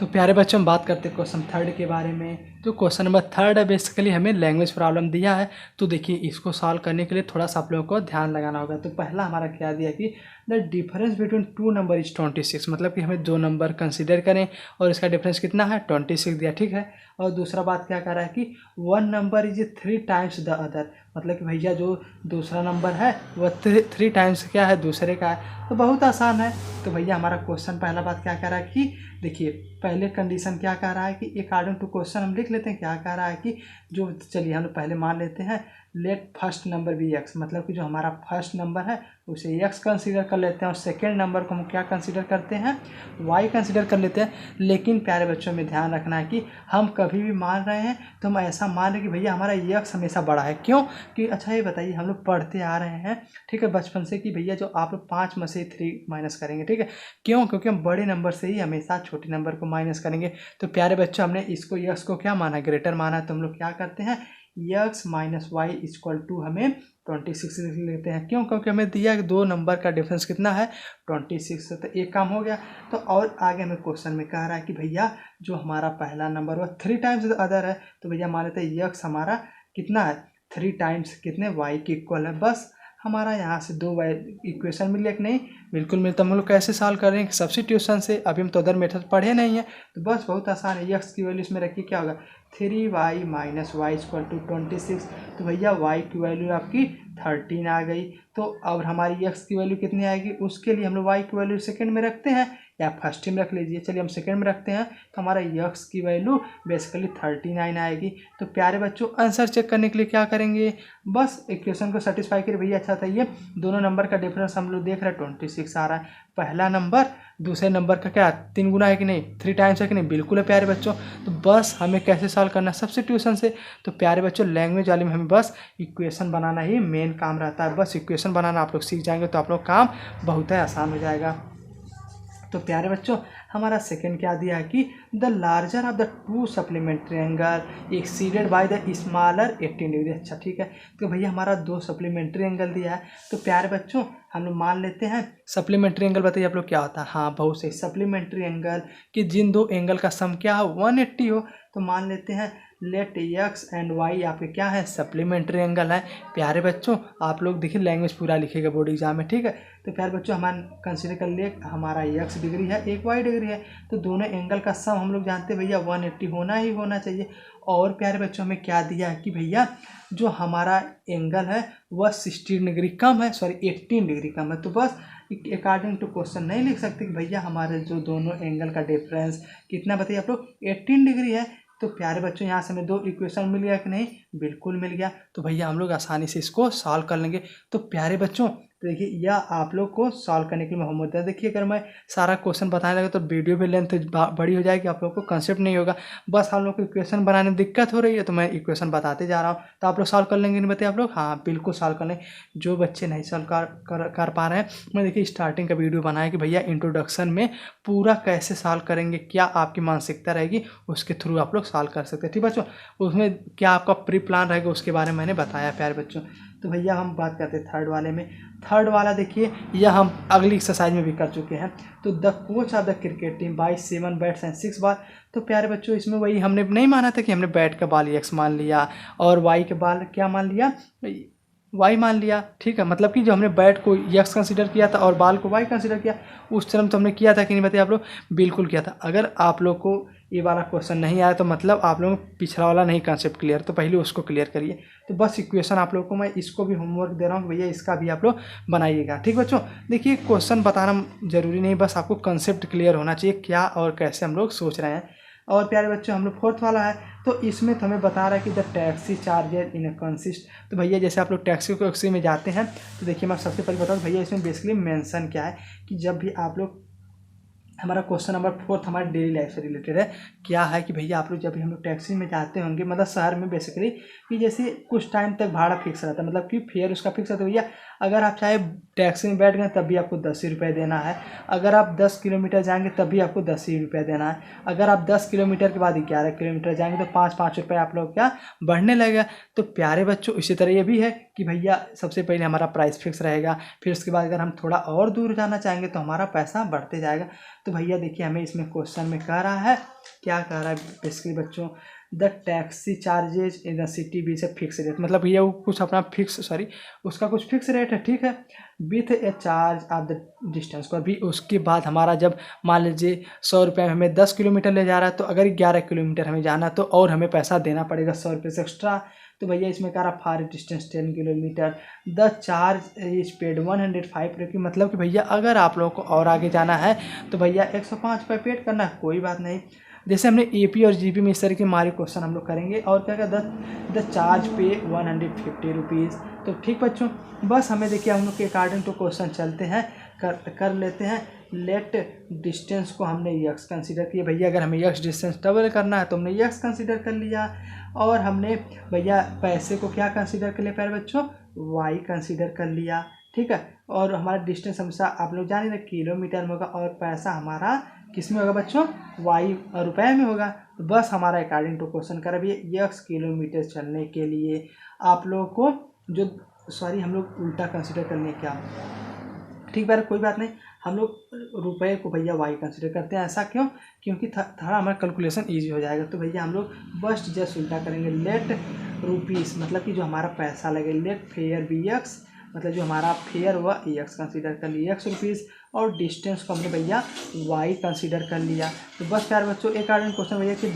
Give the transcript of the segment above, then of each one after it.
तो प्यारे बच्चों हम बात करते हैं क्वेश्चन थर्ड के बारे में। तो क्वेश्चन नंबर थर्ड है, बेसिकली हमें लैंग्वेज प्रॉब्लम दिया है। तो देखिए इसको सॉल्व करने के लिए थोड़ा सा आप लोगों को ध्यान लगाना होगा। तो पहला हमारा क्या दिया कि the difference between two number is 26, मतलब कि हमें दो नंबर कंसीडर करें और इसका डिफरेंस कितना है 26 दिया, ठीक है। और दूसरा बात क्या कर रहा है कि one number is 3 times the other, मतलब कि भैया जो दूसरा नंबर है वह 3 टाइम्स क्या है दूसरे का है। तो बहुत आसान है। तो भैया हमारा क्वेश्चन पहला बात क्या कह रहा है कि देखिए पहले कंडीशन क्या कह रहा है कि अकॉर्डिंग टू क्वेश्चन हम लिख लेते हैं क्या कह रहा है कि जो चलिए हम लोग पहले मान लेते हैं let first number be X, मतलब कि जो हमारा फर्स्ट नंबर है उसे एक्स कंसीडर कर लेते हैं और सेकेंड नंबर को हम क्या कंसीडर करते हैं वाई कंसीडर कर लेते हैं। लेकिन प्यारे बच्चों में ध्यान रखना है कि हम कभी भी मान रहे हैं तो हम ऐसा मान रहे हैं कि भैया हमारा एक्स हमेशा बड़ा है। क्यों कि अच्छा ये बताइए हम लोग पढ़ते आ रहे हैं, ठीक है, बचपन से कि भैया जो आप लोग 5 में से 3 माइनस करेंगे, ठीक है। क्यों? क्योंकि हम बड़े नंबर से ही हमेशा छोटे नंबर को माइनस करेंगे। तो प्यारे बच्चों हमने इसको एक्स को क्या माना ग्रेटर माना, तो हम लोग क्या करते हैं X minus Y equal to हमें 26 लिख लेते हैं। क्यों? क्योंकि हमें दिया कि दो नंबर का डिफरेंस कितना है 26, तो एक काम हो गया। तो और आगे हमें क्वेश्चन में कह रहा है कि भैया जो हमारा पहला नंबर वह 3 टाइम्स अदर है, तो भैया मान लेते हैं एक्स हमारा कितना है 3 टाइम्स कितने वाई के इक्वल है। बस हमारा यहाँ से दो इक्वेशन मिल गया कि नहीं, बिल्कुल मिलता। हम लोग कैसे सॉल्व कर रहे हैं सब्स्टिट्यूशन से, अभी हम तो अदर मेथड पढ़े नहीं है। तो बस बहुत आसान है, एक्स की वैल्यू इसमें रखिए क्या होगा 3y minus Y equal to 26। तो भैया y की वैल्यू आपकी 13 आ गई। तो अब हमारी x की वैल्यू कितनी आएगी उसके लिए हम लोग y की वैल्यू सेकंड में रखते हैं या फर्स्ट में रख लीजिए। चलिए हम सेकंड में रखते हैं तो हमारा x की वैल्यू बेसिकली 39 आएगी। तो प्यारे बच्चों आंसर चेक करने के लिए क्या करेंगे, बस इक्वेशन को सेटिस्फाई करिए। भैया अच्छा था ये दोनों नंबर का डिफरेंस हम लोग देख रहे हैं 26 आ रहा है। पहला नंबर दूसरे नंबर का क्या 3 गुना है कि नहीं, 3 टाइम्स है कि नहीं, बिल्कुल है प्यारे बच्चों। तो बस हमें कैसे सॉल्व करना है सब्स्टिट्यूशन से। तो प्यारे बच्चों लैंग्वेज वाले में हमें बस इक्वेशन बनाना ही मेन काम रहता है। बस इक्वेशन बनाना आप लोग सीख जाएंगे तो आप लोग काम बहुत ही आसान हो जाएगा। तो प्यारे बच्चों हमारा सेकंड क्या दिया है कि the larger of the two supplementary angle exceeded by the smaller 18 degree. अच्छा ठीक है, तो भैया हमारा दो सप्लीमेंट्री एंगल दिया है। तो प्यारे बच्चों हम लोग मान लेते हैं सप्लीमेंट्री एंगल, बताइए आप लोग क्या होता है। हाँ बहुत सही, सप्लीमेंट्री एंगल कि जिन दो एंगल का सम क्या हो 180 हो। तो मान लेते हैं लेट एक्स एंड वाई आपके क्या है सप्लीमेंट्री एंगल है। प्यारे बच्चों आप लोग देखिए लैंग्वेज पूरा लिखेगा बोर्ड एग्जाम में, ठीक है। तो प्यारे बच्चों हमारा कंसिडर कर लिए हमारा एक्स डिग्री है एक वाई डिग्री है, तो दोनों एंगल का सम हम लोग जानते हैं भैया 180 होना ही होना चाहिए। और प्यारे बच्चों हमें क्या दिया है कि भैया जो हमारा एंगल है वह 16 डिग्री कम है, सॉरी 18 डिग्री कम है। तो बस अकॉर्डिंग टू क्वेश्चन नहीं लिख सकते कि भैया हमारे जो दोनों एंगल का डिफरेंस कितना बताइए आप लोग 18 डिग्री है। तो प्यारे बच्चों यहाँ से हमें दो इक्वेशन मिल गया कि नहीं, बिल्कुल मिल गया। तो भैया हम लोग आसानी से इसको सॉल्व कर लेंगे। तो प्यारे बच्चों देखिए यह आप लोग को सॉल्व करने के लिए होमवर्क है। देखिए अगर मैं सारा क्वेश्चन बताने लगा तो वीडियो भी लेंथ बड़ी हो जाएगी, आप लोग को कंसेप्ट नहीं होगा। बस हम लोग को इक्वेशन बनाने में दिक्कत हो रही है तो मैं इक्वेशन बताते जा रहा हूँ। तो आप लोग सॉल्व कर लेंगे नहीं बताइए आप लोग, हाँ बिल्कुल सॉल्व कर लें। जो बच्चे नहीं सॉल्व कर पा रहे हैं मैं देखिए स्टार्टिंग का वीडियो बनाया कि भैया इंट्रोडक्शन में पूरा कैसे सॉल्व करेंगे, क्या आपकी मानसिकता रहेगी उसके थ्रू आप लोग सॉल्व कर सकते हैं, ठीक बच्चों। उसमें क्या आपका प्री प्लान रहेगा उसके बारे में मैंने बताया प्यारे बच्चों। तो भैया हम बात करते हैं थर्ड वाले में। थर्ड वाला देखिए यह हम अगली एक्सरसाइज में भी कर चुके हैं। तो the coach of the cricket team by 7 bats and 6 ball. तो प्यारे बच्चों इसमें वही हमने नहीं माना था कि हमने बैट का बॉल एक्स मान लिया और वाई के बॉल क्या मान लिया वाई मान लिया, ठीक है। मतलब कि जो हमने बैट को एक्स कंसीडर किया था और बॉल को वाई कंसीडर किया उस तरह तो हमने किया था कि नहीं बताइए आप लोग, बिल्कुल किया था। अगर आप लोग को ये वाला क्वेश्चन नहीं आया तो मतलब आप लोगों को पिछला वाला नहीं कंसेप्ट क्लियर, तो पहले उसको क्लियर करिए। तो बस इक्वेशन आप लोग को मैं इसको भी होमवर्क दे रहा हूँ भैया इसका भी आप लोग बनाइएगा, ठीक बच्चों। देखिए क्वेश्चन बताना जरूरी नहीं, बस आपको कंसेप्ट क्लियर होना चाहिए क्या और कैसे हम लोग सोच रहे हैं। और प्यारे बच्चों हम लोग फोर्थ वाला है। तो इसमें तो हमें बता रहा है कि the taxi charger in consist. तो भैया जैसे आप लोग टैक्सी में जाते हैं तो देखिए मैं सबसे पहले बताऊँ भैया इसमें बेसिकली मेंशन क्या है कि जब भी आप लोग हमारा क्वेश्चन नंबर 4 हमारे डेली लाइफ से रिलेटेड है। क्या है कि भैया आप लोग जब भी हम लोग टैक्सी में जाते होंगे मतलब शहर में बेसिकली कि जैसे कुछ टाइम तक भाड़ा फिक्स रहता है, मतलब कि फेयर उसका फिक्स रहता है। भैया अगर आप चाहे टैक्सी में बैठ गए तब भी आपको 10 ही रुपये देना है, अगर आप 10 किलोमीटर जाएंगे तब भी आपको 10 ही रुपये देना है, अगर आप 10 किलोमीटर के बाद 11 किलोमीटर जाएंगे तो 5-5 रुपये आप लोग क्या बढ़ने लगेगा। तो प्यारे बच्चों इसी तरह ये भी है कि भैया सबसे पहले हमारा प्राइस फिक्स रहेगा, फिर उसके बाद अगर हम थोड़ा और दूर जाना चाहेंगे तो हमारा पैसा बढ़ते जाएगा। तो भैया देखिए हमें इसमें क्वेश्चन में कह रहा है, क्या कह रहा है बेसिकली बच्चों, the taxi charges in the city be से फिक्स रेट, मतलब भैया वो कुछ अपना उसका कुछ फिक्स रेट है, ठीक है, with A charge of the distance को। अभी उसके बाद हमारा जब मान लीजिए 100 रुपये में हमें 10 किलोमीटर ले जा रहा है, तो अगर 11 किलोमीटर हमें जाना तो और हमें पैसा देना पड़ेगा 100 रुपये से एक्स्ट्रा। तो भैया इसमें कह रहा for distance 10 kilometre the charge is paid 105 रुपये, मतलब कि भैया अगर आप लोगों को और आगे जाना है तो भैया 105 रुपये पेड करना है, कोई बात नहीं। जैसे हमने एपी और जीपी में इस तरह के मारे क्वेश्चन हम लोग करेंगे। और क्या कहता है द चार्ज पे 150 रुपीज़। तो ठीक बच्चों, बस हमें देखिए हम लोग के अकॉर्डिंग टू क्वेश्चन चलते हैं, कर लेते हैं। लेट डिस्टेंस को हमने यक्स कंसीडर किया, भैया अगर हमें यक्स डिस्टेंस डबल करना है तो हमने यक्स कंसीडर कर लिया, और हमने भैया पैसे को क्या कंसीडर कर लिया प्यारे बच्चों, वाई कंसीडर कर लिया, ठीक है। और हमारा डिस्टेंस हमेशा आप लोग जाने रहे किलोमीटर में होगा, और पैसा हमारा किस में होगा बच्चों, वाई रुपए में होगा। तो बस हमारा अकॉर्डिंग टू क्वेश्चन कर अभी यक्स किलोमीटर चलने के लिए आप लोगों को जो हम लोग उल्टा कंसीडर कर लें क्या, ठीक बार कोई बात नहीं, हम लोग रुपए को भैया वाई कंसीडर करते हैं। ऐसा क्यों, क्योंकि थोड़ा हमारा कैलकुलेशन ईजी हो जाएगा। तो भैया हम लोग बस जस्ट उल्टा करेंगे, लेट रुपीज़ मतलब कि जो हमारा पैसा लगे, लेट फेयर बी एक्स मतलब जो हमारा फेयर हुआ एक्स कंसीडर कर लिया, एक्स रुपीज़, और डिस्टेंस को हमने भैया वाई कंसीडर कर लिया। तो बस प्यारे बच्चों एक आर्डन क्वेश्चन भैया कि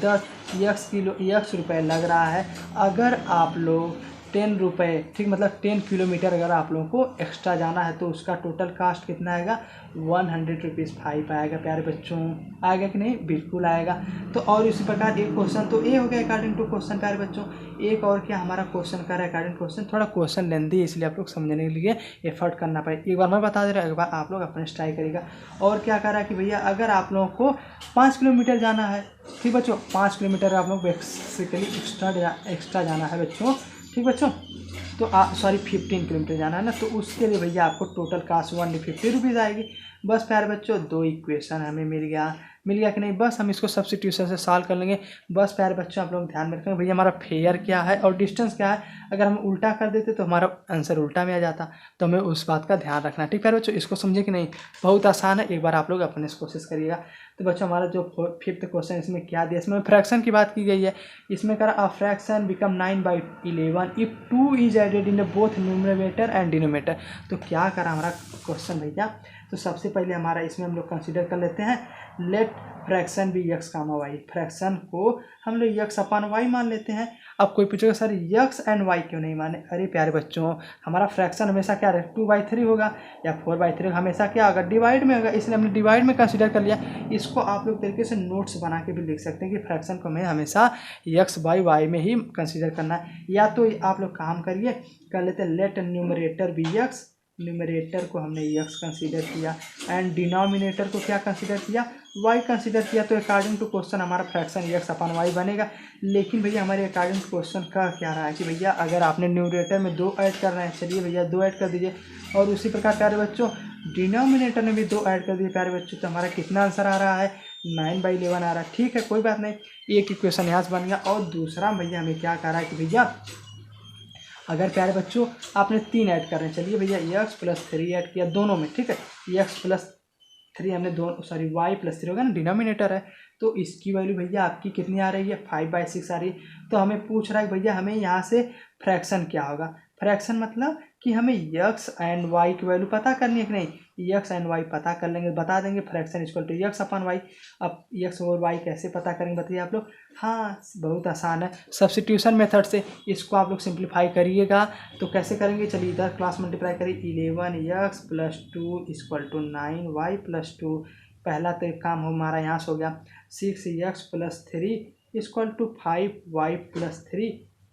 10 रुपये लग रहा है अगर आप लोग 10 रुपये, ठीक मतलब 10 किलोमीटर अगर आप लोगों को एक्स्ट्रा जाना है तो उसका टोटल कास्ट कितना आएगा, 100 रुपीज़ 5 आएगा प्यारे बच्चों, आएगा कि नहीं, बिल्कुल आएगा। तो और इसी प्रकार एक क्वेश्चन तो ये हो गया अकॉर्डिंग टू क्वेश्चन प्यारे बच्चों। एक और क्या हमारा क्वेश्चन कर रहा है अकॉर्डिंग क्वेश्चन, थोड़ा क्वेश्चन लेंदी है इसलिए आप लोग समझने के लिए एफर्ट करना पड़ेगा। एक बार मैं बता दे रहा हूँ, एक बार आप लोग अपने ट्राई करिएगा। और क्या कर रहा है कि भैया अगर आप लोगों को 5 किलोमीटर जाना है, ठीक बच्चों, 5 किलोमीटर आप लोग बेसिकली एक्स्ट्रा जाना है बच्चों, ठीक बच्चों, तो 15 किलोमीटर जाना है ना, तो उसके लिए भैया आपको टोटल कास्ट 150 रुपीज़ आएगी। बस प्यारे बच्चों 2 इक्वेशन हमें मिल गया कि नहीं, बस हम इसको सब्स्टिट्यूशन से सॉल्व कर लेंगे। बस प्यारे बच्चों आप लोग ध्यान में रखें भैया हमारा फेयर क्या है और डिस्टेंस क्या है, अगर हम उल्टा कर देते तो हमारा आंसर उल्टा में आ जाता, तो हमें उस बात का ध्यान रखना, ठीक प्यारे बच्चों, इसको समझे कि नहीं, बहुत आसान है, एक बार आप लोग अपने से कोशिश करिएगा। तो बच्चों हमारा जो 5th क्वेश्चन इसमें क्या दिया, इसमें फ्रैक्शन की बात की गई है। इसमें करा a fraction become 9/11 if 2 is added in both numerator and denominator. तो क्या करा हमारा क्वेश्चन भैया, तो सबसे पहले हमारा इसमें हम लोग कंसीडर कर लेते हैं लेट फ्रैक्शन भी यक्स कामा वाई, फ्रैक्शन को हम लोग यक्स अपान वाई मान लेते हैं। अब कोई पूछेगा सर यक्स एंड वाई क्यों नहीं माने, अरे प्यारे बच्चों हमारा फ्रैक्शन हमेशा क्या रहे 2/3 होगा या 4/3 होगा, हमेशा क्या होगा डिवाइड में होगा, इसलिए हमने डिवाइड में कंसीडर कर लिया। इसको आप लोग तरीके से नोट्स बना के भी लिख सकते हैं कि फ्रैक्शन को हमें हमेशा यक्स बाई वाई में ही कंसीडर करना है। या तो आप लोग काम करिए कर लेते हैं let numerator be X, numerator को हमने यक्स कंसीडर किया एंड डिनोमिनेटर को क्या कंसीडर किया, वाई कंसीडर किया। तो अकॉर्डिंग टू क्वेश्चन हमारा फ्रैक्शन यक्स अपन वाई बनेगा। लेकिन भैया हमारे अकॉर्डिंग टू क्वेश्चन का क्या रहा है कि भैया अगर आपने न्यूमरेटर में 2 ऐड करना है, चलिए भैया 2 ऐड कर दीजिए, और उसी प्रकार प्यारे बच्चों डिनोमिनेटर में भी 2 ऐड कर दीजिए प्यारे बच्चों। तो हमारा कितना आंसर आ रहा है 9/11 आ रहा है, ठीक है कोई बात नहीं, एक इक्वेशन यहाँ से बन गया। और दूसरा भैया हमें क्या कह रहा है कि भैया अगर प्यारे बच्चों आपने 3 ऐड कर रहे हैं, चलिए भैया यक्स प्लस 3 ऐड किया दोनों में, ठीक है, यक्स प्लस 3 हमने वाई प्लस 3 होगा ना, डिनोमिनेटर है, तो इसकी वैल्यू भैया आपकी कितनी आ रही है 5/6 आ रही है। तो हमें पूछ रहा है कि भैया हमें यहाँ से फ्रैक्शन क्या होगा, फ्रैक्शन मतलब कि हमें यक्स एंड वाई की वैल्यू पता करनी है कि नहीं, यक्स एंड वाई पता कर लेंगे, बता देंगे fraction equal to X upon Y. अब यक्स और वाई कैसे पता करेंगे बताइए आप लोग, हाँ बहुत आसान है, सब्स्टिट्यूशन मेथड से इसको आप लोग सिंप्लीफाई करिएगा। तो कैसे करेंगे, चलिए इधर क्लास मल्टीप्लाई करिए, 11 X plus 2 equal to 9 Y plus 2, पहला तो एक काम हमारा यहाँ से हो गया, 6 X plus 3 equal to 5 Y plus 3,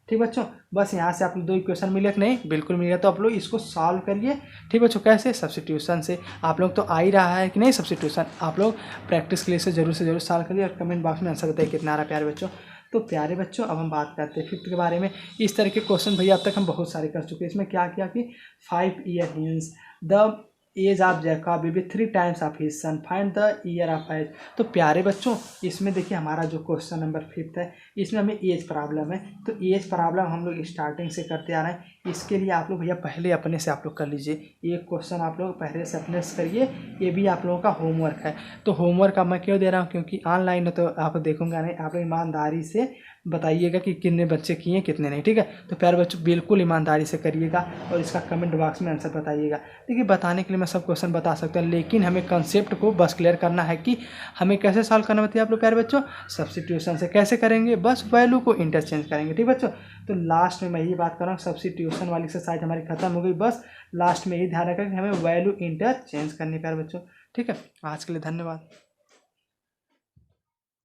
ठीक बच्चों। बस यहाँ से आप लोग 2 इक्वेशन मिले कि नहीं, बिल्कुल मिलेगा। तो आप लोग इसको सॉल्व करिए, ठीक बच्चों, कैसे, सब्स्टिट्यूशन से। आप लोग तो आ ही रहा है कि नहीं सब्स्टिट्यूशन, आप लोग प्रैक्टिस के लिए से जरूर सॉल्व करिए और कमेंट बॉक्स में आंसर बताइए कितना आ रहा है प्यारे बच्चों। तो प्यारे बच्चों अब हम बात करते हैं फिफ्थ के बारे में। इस तरह के क्वेश्चन भैया अब तक हम बहुत सारे कर चुके हैं। इसमें क्या किया कि 5 year means the age of Jacob will be 3 times of his son, find the year of age. तो प्यारे बच्चों इसमें देखिए हमारा जो क्वेश्चन नंबर 5 है इसमें हमें एज प्रॉब्लम है। तो एज प्रॉब्लम हम लोग स्टार्टिंग से करते आ रहे हैं। इसके लिए आप लोग भैया पहले अपने से आप लोग कर लीजिए, एक क्वेश्चन आप लोग पहले से अपने से करिए, ये भी आप लोगों का होमवर्क है। तो होमवर्क अब मैं क्यों दे रहा हूँ, क्योंकि ऑनलाइन है तो आप देखूंगा नहीं, आप लोग ईमानदारी से बताइएगा कि कितने बच्चे किए कितने नहीं, ठीक है। तो प्यारे बच्चों बिल्कुल ईमानदारी से करिएगा और इसका कमेंट बॉक्स में आंसर बताइएगा। देखिए बताने के लिए मैं सब क्वेश्चन बता सकता हूँ, लेकिन हमें कंसेप्ट को बस क्लियर करना है कि हमें कैसे सॉल्व करना बताइए आप लोग प्यारे बच्चों। सब्स्टिट्यूशन से कैसे करेंगे, बस वैल्यू को इंटरचेंज करेंगे, ठीक बच्चों। तो लास्ट में मैं यही बात कर रहा हूँ, सब्स्टिट्यूशन वाली एक्सरसाइज हमारी खत्म हो गई, बस लास्ट में यही ध्यान रखा कि हमें वैल्यू इंटरचेंज करनी प्यारे बच्चों, ठीक है। आज के लिए धन्यवाद।